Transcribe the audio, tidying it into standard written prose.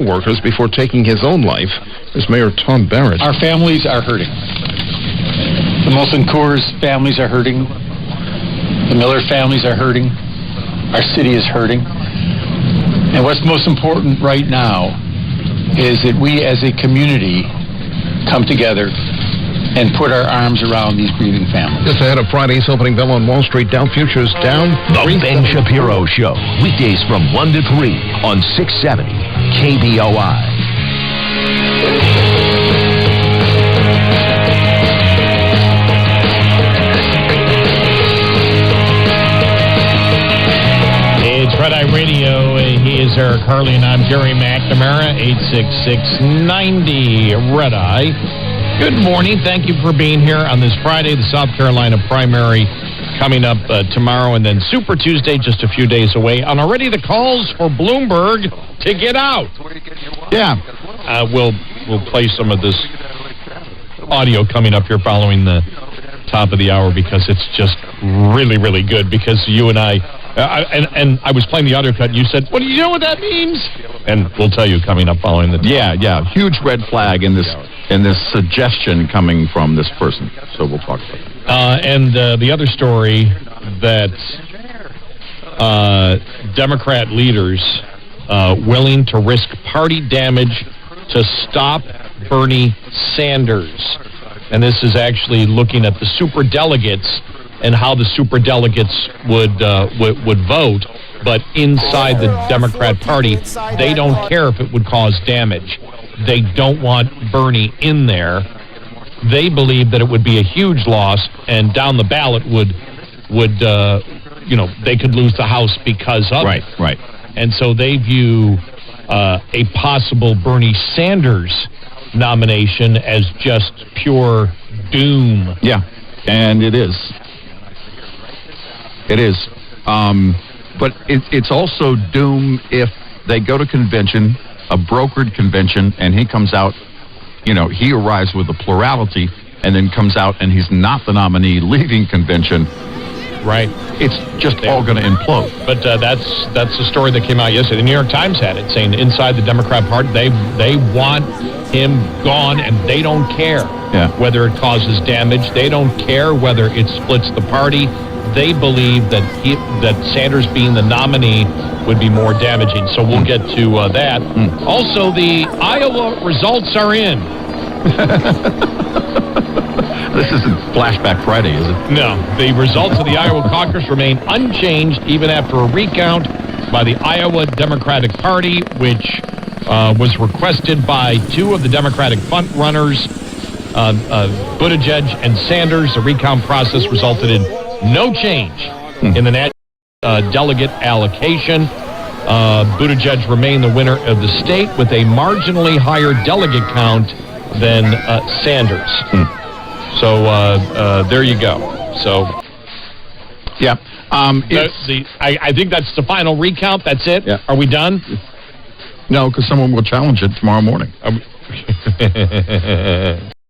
workers before taking his own life. Here's Mayor Tom Barrett. Our families are hurting. The Molson Coors families are hurting. The Miller families are hurting. Our city is hurting. And what's most important right now is that we as a community come together and put our arms around these grieving families. Just ahead of Friday's opening bell on Wall Street, Dow futures down. The Ben Shapiro Show, weekdays from 1 to 3 on 670 KBOI. It's Red Eye Radio. He is Eric Harley, and I'm Jerry McNamara, 866-90 Red Eye. Good morning. Thank you for being here on this Friday. The South Carolina primary coming up tomorrow, and then Super Tuesday just a few days away. And already the calls for Bloomberg to get out. Yeah. We'll play some of this audio coming up here following the top of the hour because it's just really, really good. Because you and I I was playing the audio cut, and you said, "Well, do you know what that means?" And we'll tell you coming up following the top. Yeah, huge red flag in this suggestion coming from this person. So we'll talk about that. And the other story that Democrat leaders willing to risk party damage to stop Bernie Sanders. And this is actually looking at the superdelegates and how the superdelegates would vote. But inside the Democrat Party, they don't care if it would cause damage. They don't want Bernie in there. They believe that it would be a huge loss, and down the ballot would they could lose the House because of it. Right. And so they view a possible Bernie Sanders nomination as just pure doom. Yeah, and it is. It is. But it's also doom if they go to convention, a brokered convention, and he comes out, he arrives with a plurality and then comes out and he's not the nominee leaving convention. Right. It's just all going to implode. But that's the story that came out yesterday. The New York Times had it, saying inside the Democrat Party, they want him gone, and they don't care whether it causes damage. They don't care whether it splits the party. They believe that Sanders being the nominee would be more damaging. So we'll get to that. Also, the Iowa results are in. This isn't Flashback Friday, is it? No. The results of the Iowa caucus remain unchanged even after a recount by the Iowa Democratic Party, which was requested by two of the Democratic front-runners, Buttigieg and Sanders. The recount process resulted in no change in the national delegate allocation. Buttigieg remained the winner of the state with a marginally higher delegate count than Sanders. So there you go. So, yeah. I think that's the final recount. That's it. Yeah. Are we done? No, because someone will challenge it tomorrow morning.